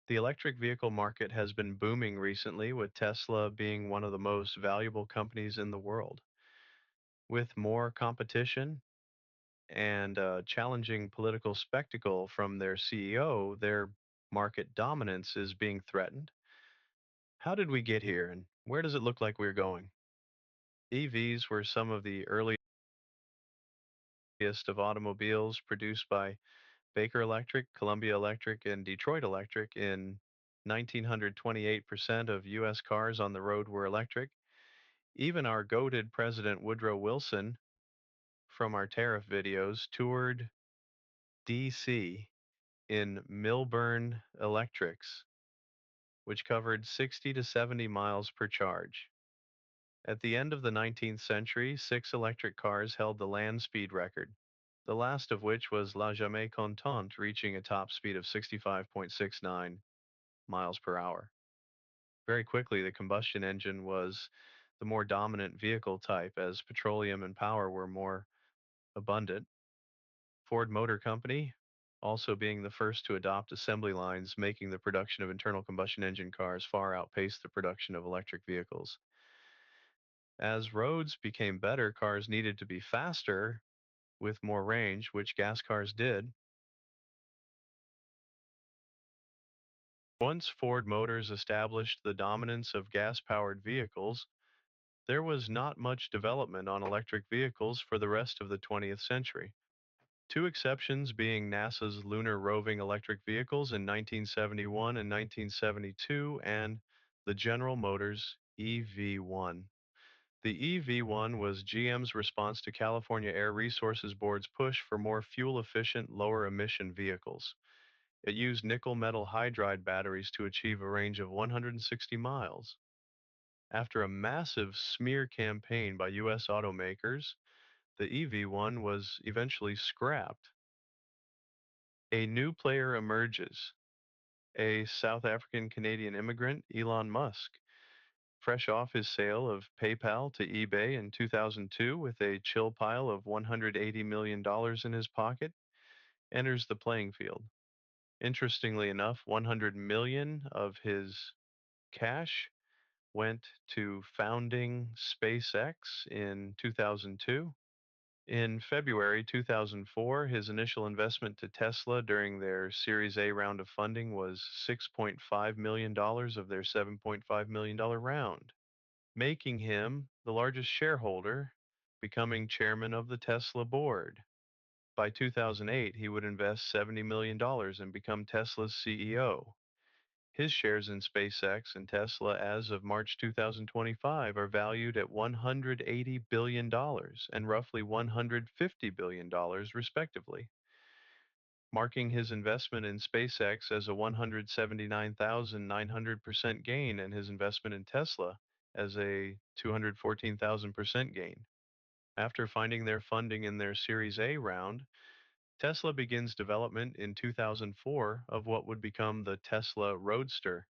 The electric vehicle market has been booming recently, with Tesla being one of the most valuable companies in the world. With more competition and a challenging political spectacle from their CEO, their market dominance is being threatened. How did we get here, and where does it look like we're going? EVs were some of the earliest of automobiles produced by Baker Electric, Columbia Electric, and Detroit Electric. In 1900, 28% of U.S. cars on the road were electric. Even our goated President Woodrow Wilson from our tariff videos toured DC in Milburn Electrics, which covered 60 to 70 miles per charge. At the end of the 19th century, six electric cars held the land speed record, the last of which was La Jamais Contente, reaching a top speed of 65.69 miles per hour. Very quickly, the combustion engine was the more dominant vehicle type as petroleum and power were more abundant. Ford Motor Company also being the first to adopt assembly lines, making the production of internal combustion engine cars far outpace the production of electric vehicles. As roads became better, cars needed to be faster with more range, which gas cars did. Once Ford Motors established the dominance of gas powered vehicles, there was not much development on electric vehicles for the rest of the 20th century. Two exceptions being NASA's Lunar Roving Electric Vehicles in 1971 and 1972, and the General Motors EV1. The EV1 was GM's response to California Air Resources Board's push for more fuel efficient, lower emission vehicles. It used nickel metal hydride batteries to achieve a range of 160 miles. After a massive smear campaign by US automakers, the EV1 was eventually scrapped. A new player emerges, a South African Canadian immigrant, Elon Musk. Fresh off his sale of PayPal to eBay in 2002 with a chill pile of $180 million in his pocket, enters the playing field. Interestingly enough, 100 million of his cash went to founding SpaceX in 2002. In February 2004, his initial investment to Tesla during their Series A round of funding was $6.5 million of their $7.5 million round, making him the largest shareholder, becoming chairman of the Tesla board. By 2008, he would invest $70 million and become Tesla's CEO. His shares in SpaceX and Tesla as of March 2025 are valued at $180 billion and roughly $150 billion, respectively, marking his investment in SpaceX as a 179,900% gain and his investment in Tesla as a 214,000% gain. After finding their funding in their Series A round, Tesla begins development in 2004 of what would become the Tesla Roadster.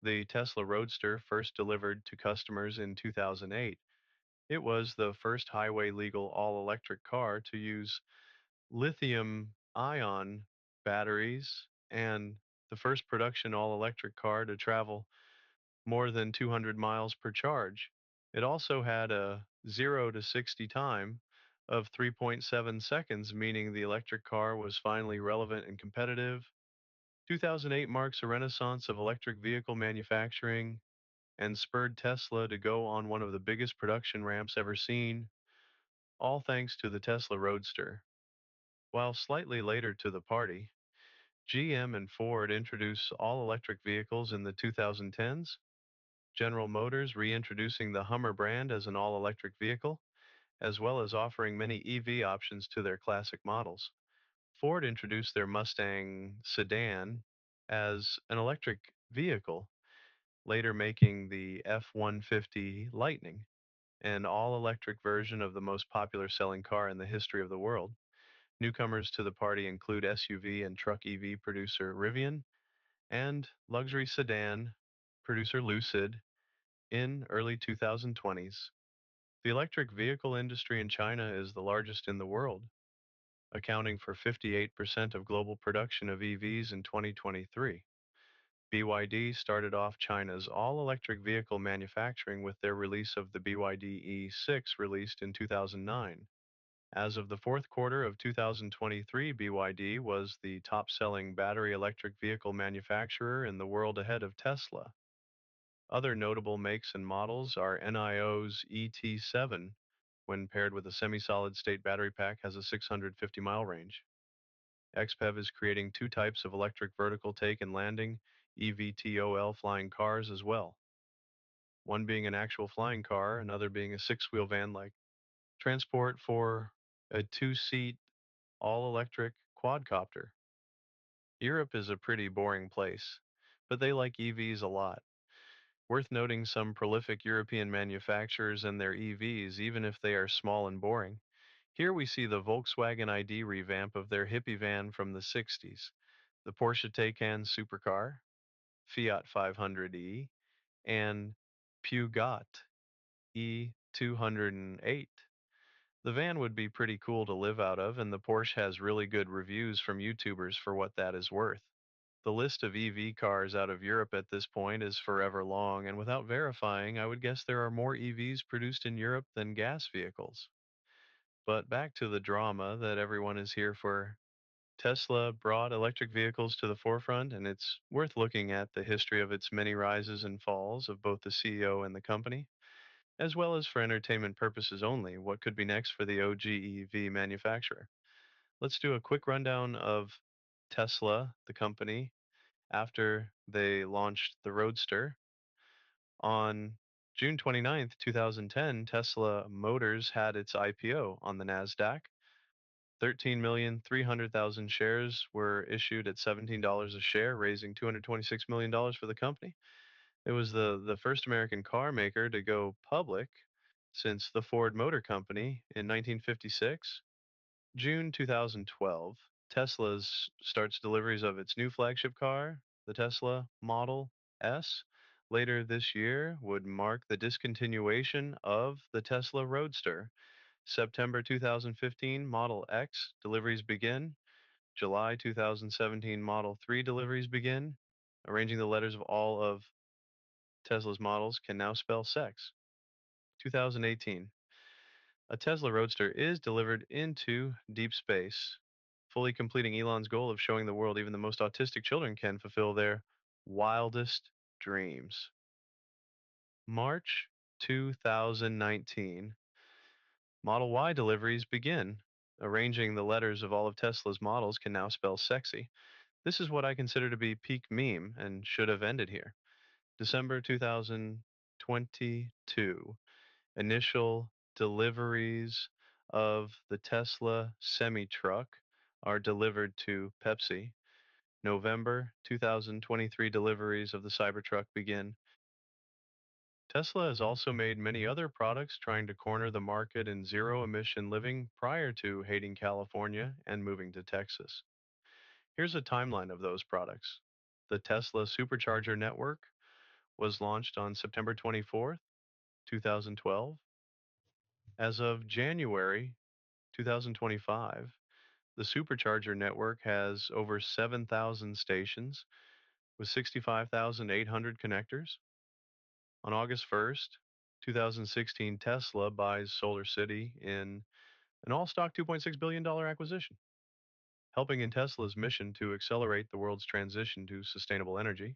The Tesla Roadster, first delivered to customers in 2008, it was the first highway legal all electric car to use lithium ion batteries and the first production all electric car to travel more than 200 miles per charge. It also had a 0 to 60 time of 3.7 seconds, meaning the electric car was finally relevant and competitive. 2008 marks a renaissance of electric vehicle manufacturing and spurred Tesla to go on one of the biggest production ramps ever seen, all thanks to the Tesla Roadster. While slightly later to the party, GM and Ford introduced all electric vehicles in the 2010s, General Motors reintroducing the Hummer brand as an all electric vehicle, as well as offering many EV options to their classic models. Ford introduced their Mustang sedan as an electric vehicle, later making the F 150 Lightning an all electric version of the most popular selling car in the history of the world. Newcomers to the party include SUV and truck EV producer Rivian and luxury sedan producer Lucid in early 2020s. The electric vehicle industry in China is the largest in the world, accounting for 58% of global production of EVs in 2023. BYD started off China's all electric vehicle manufacturing with their release of the BYD E6 released in 2009. As of the fourth quarter of 2023, BYD was the top selling battery electric vehicle manufacturer in the world ahead of Tesla. Other notable makes and models are NIO's ET7, when paired with a semi solid state battery pack, has a 650-mile range. XPEV is creating two types of electric vertical take and landing EVTOL flying cars as well, one being an actual flying car, another being a six-wheel van like transport for a two-seat all electric quadcopter. Europe is a pretty boring place, but they like EVs a lot. Worth noting some prolific European manufacturers and their EVs, even if they are small and boring. Here we see the Volkswagen ID revamp of their hippie van from the 60s, the Porsche Taycan supercar, Fiat 500e, and Peugeot E208. The van would be pretty cool to live out of, and the Porsche has really good reviews from YouTubers for what that is worth. The list of EV cars out of Europe at this point is forever long, and without verifying, I would guess there are more EVs produced in Europe than gas vehicles. But back to the drama that everyone is here for. Tesla brought electric vehicles to the forefront, and it's worth looking at the history of its many rises and falls of both the CEO and the company, as well as for entertainment purposes only, what could be next for the OGEV manufacturer. Let's do a quick rundown of Tesla, the company, after they launched the Roadster. On June 29th, 2010, Tesla Motors had its IPO on the NASDAQ. 13,300,000 shares were issued at $17 a share, raising $226 million dollars for the company. It was the first American car maker to go public since the Ford Motor Company in 1956. June 2012, Tesla starts deliveries of its new flagship car, the Tesla Model S. Later this year would mark the discontinuation of the Tesla Roadster. September 2015, Model X deliveries begin. July 2017, Model 3 deliveries begin. Arranging the letters of all of Tesla's models can now spell sex. 2018, a Tesla Roadster is delivered into deep space, fully completing Elon's goal of showing the world even the most autistic children can fulfill their wildest dreams. March 2019, Model Y deliveries begin. Arranging the letters of all of Tesla's models can now spell sexy. This is what I consider to be peak meme and should have ended here. December 2022, initial deliveries of the Tesla semi truck are delivered to Pepsi. November 2023 deliveries of the Cybertruck begin. Tesla has also made many other products trying to corner the market in zero emission living prior to hating California and moving to Texas. Here's a timeline of those products. The Tesla Supercharger Network was launched on September 24th, 2012. As of January 2025, the Supercharger network has over 7,000 stations with 65,800 connectors. On August 1st, 2016, Tesla buys Solar City in an all stock $2.6 billion acquisition, helping in Tesla's mission to accelerate the world's transition to sustainable energy.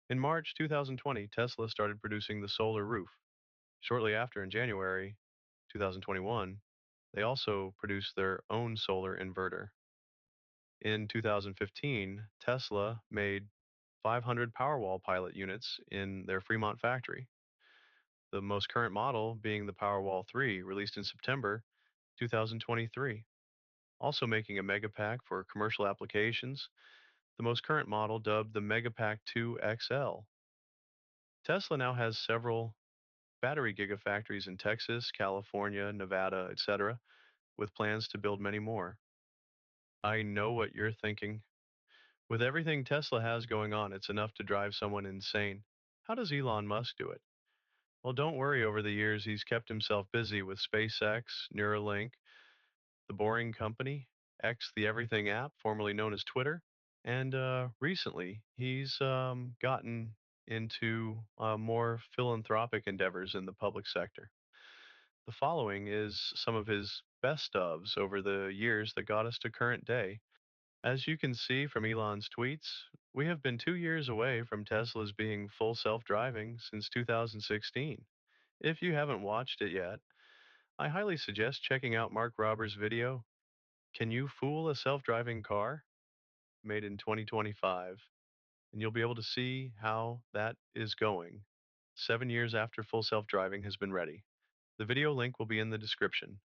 In March 2020, Tesla started producing the Solar Roof. Shortly after, in January 2021, they also produced their own solar inverter. In 2015, Tesla made 500 Powerwall pilot units in their Fremont factory, the most current model being the Powerwall 3, released in September 2023. Also making a Megapack for commercial applications, the most current model dubbed the Megapack 2 XL. Tesla now has several battery gigafactories in Texas, California, Nevada, etc., with plans to build many more. I know what you're thinking. With everything Tesla has going on, it's enough to drive someone insane. How does Elon Musk do it? Well, don't worry, over the years, he's kept himself busy with SpaceX, Neuralink, The Boring Company, X, the Everything app, formerly known as Twitter, And recently, he's gotten into more philanthropic endeavors in the public sector. The following is some of his best ofs over the years that got us to current day. As you can see from Elon's tweets, we have been 2 years away from Tesla's being full self driving since 2016. If you haven't watched it yet, I highly suggest checking out Mark Roberts' video, Can You Fool a Self Driving Car? Made in 2025. And you'll be able to see how that is going 7 years after full self driving has been ready. The video link will be in the description.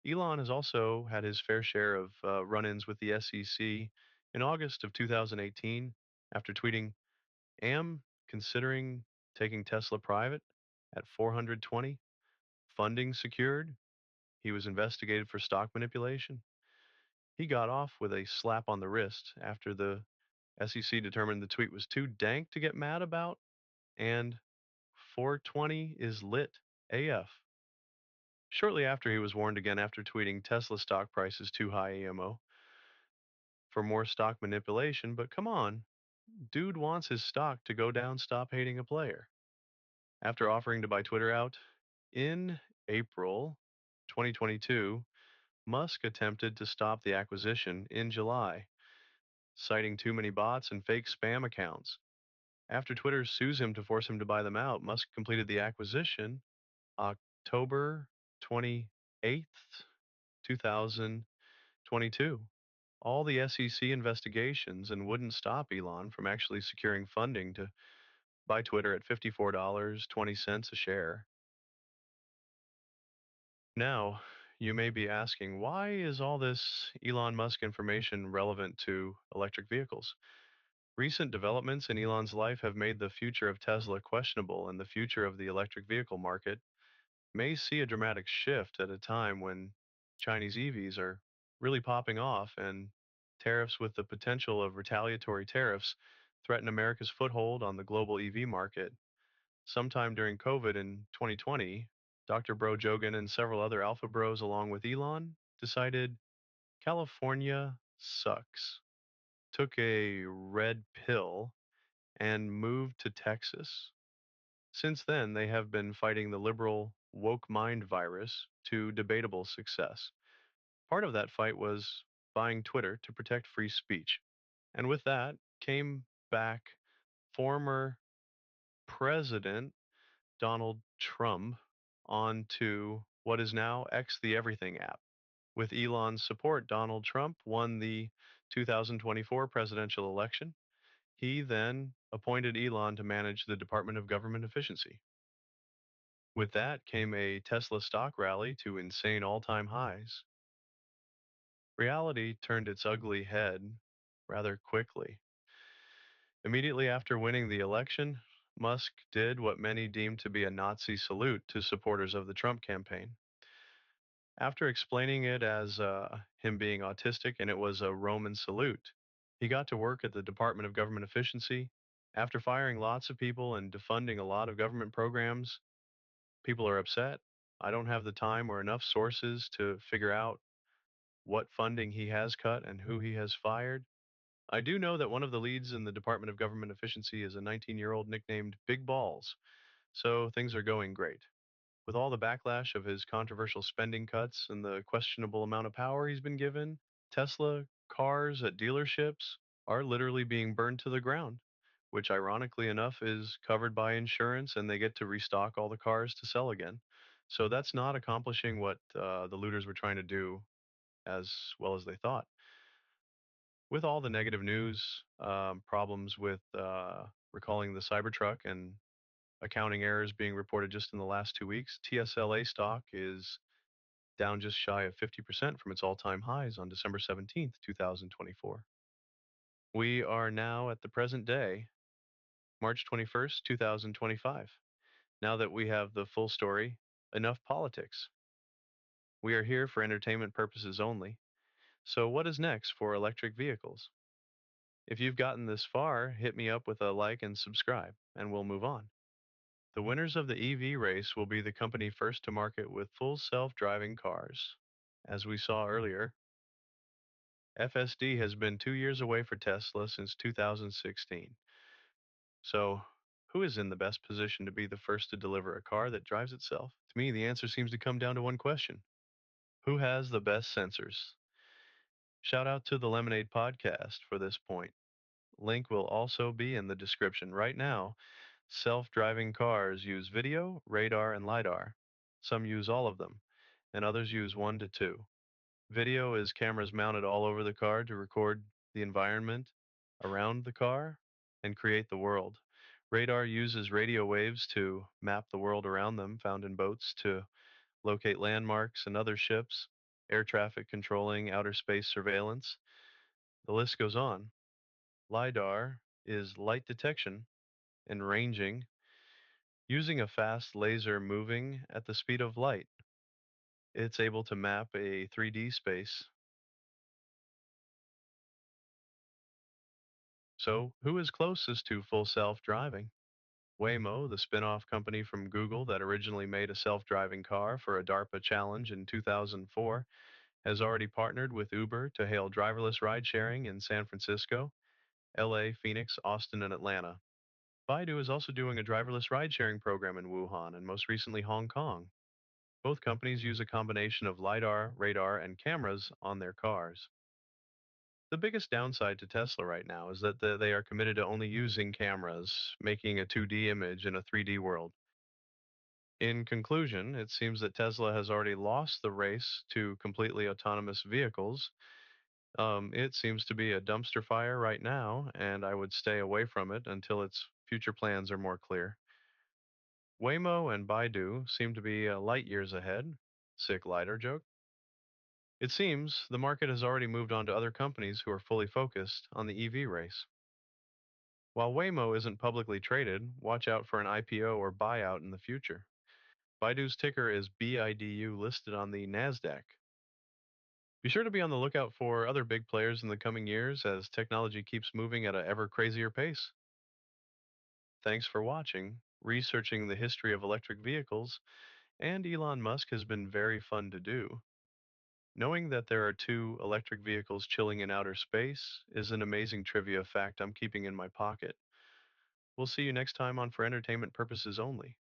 Elon has also had his fair share of run ins with the SEC in August of 2018 after tweeting, Am considering taking Tesla private at 420, funding secured. He was investigated for stock manipulation. He got off with a slap on the wrist after the SEC determined the tweet was too dank to get mad about, and 420 is lit AF. Shortly after, he was warned again after tweeting Tesla stock price is too high AMO for more stock manipulation, but come on, dude wants his stock to go down, stop hating a player. After offering to buy Twitter out in April 2022, Musk attempted to stop the acquisition in July, citing too many bots and fake spam accounts. After Twitter sues him to force him to buy them out, Musk completed the acquisition October 28th, 2022. All the SEC investigations and wouldn't stop Elon from actually securing funding to buy Twitter at $54.20 a share. Now, you may be asking, why is all this Elon Musk information relevant to electric vehicles? Recent developments in Elon's life have made the future of Tesla questionable, and the future of the electric vehicle market may see a dramatic shift at a time when Chinese EVs are really popping off and tariffs with the potential of retaliatory tariffs threaten America's foothold on the global EV market. Sometime during COVID in 2020, Dr. Bro Jogan and several other Alpha Bros, along with Elon, decided California sucks, took a red pill, and moved to Texas. Since then, they have been fighting the liberal woke mind virus to debatable success. Part of that fight was buying Twitter to protect free speech. And with that came back former President Donald Trump onto what is now X the Everything app. With Elon's support, Donald Trump won the 2024 presidential election. He then appointed Elon to manage the Department of Government Efficiency. With that came a Tesla stock rally to insane all time highs. Reality turned its ugly head rather quickly. Immediately after winning the election, Musk did what many deemed to be a Nazi salute to supporters of the Trump campaign. After explaining it as him being autistic and it was a Roman salute, he got to work at the Department of Government Efficiency. After firing lots of people and defunding a lot of government programs, people are upset. I don't have the time or enough sources to figure out what funding he has cut and who he has fired. I do know that one of the leads in the Department of Government Efficiency is a 19-year-old nicknamed Big Balls, so things are going great. With all the backlash of his controversial spending cuts and the questionable amount of power he's been given, Tesla cars at dealerships are literally being burned to the ground, which ironically enough is covered by insurance and they get to restock all the cars to sell again. So that's not accomplishing what the looters were trying to do as well as they thought. With all the negative news, problems with recalling the Cybertruck and accounting errors being reported just in the last 2 weeks, TSLA stock is down just shy of 50% from its all time highs on December 17th, 2024. We are now at the present day, March 21st, 2025. Now that we have the full story, enough politics. We are here for entertainment purposes only. So, what is next for electric vehicles? If you've gotten this far, hit me up with a like and subscribe, and we'll move on. The winners of the EV race will be the company first to market with full self driving cars. As we saw earlier, FSD has been 2 years away for Tesla since 2016. So, who is in the best position to be the first to deliver a car that drives itself? To me, the answer seems to come down to one question: who has the best sensors? Shout out to the Lemonade podcast for this point. Link will also be in the description. Right now, self driving cars use video, radar, and LiDAR. Some use all of them, and others use one to two. Video is cameras mounted all over the car to record the environment around the car and create the world. Radar uses radio waves to map the world around them, found in boats to locate landmarks and other ships, air traffic controlling outer space surveillance. The list goes on. LiDAR is light detection and ranging, using a fast laser moving at the speed of light. It's able to map a 3D space. So, who is closest to full self driving? Waymo, the spin off company from Google that originally made a self driving car for a DARPA challenge in 2004, has already partnered with Uber to hail driverless ride sharing in San Francisco, LA, Phoenix, Austin, and Atlanta. Baidu is also doing a driverless ride sharing program in Wuhan and most recently Hong Kong. Both companies use a combination of LiDAR, radar, and cameras on their cars. The biggest downside to Tesla right now is that they are committed to only using cameras, making a 2D image in a 3D world. In conclusion, it seems that Tesla has already lost the race to completely autonomous vehicles. It seems to be a dumpster fire right now, and I would stay away from it until its future plans are more clear. Waymo and Baidu seem to be light years ahead. Sick lighter joke. It seems the market has already moved on to other companies who are fully focused on the EV race. While Waymo isn't publicly traded, watch out for an IPO or buyout in the future. Baidu's ticker is BIDU, listed on the NASDAQ. Be sure to be on the lookout for other big players in the coming years as technology keeps moving at an ever crazier pace. Thanks for watching. Researching the history of electric vehicles and Elon Musk has been very fun to do. Knowing that there are two electric vehicles chilling in outer space is an amazing trivia fact I'm keeping in my pocket. We'll see you next time on For Entertainment Purposes Only.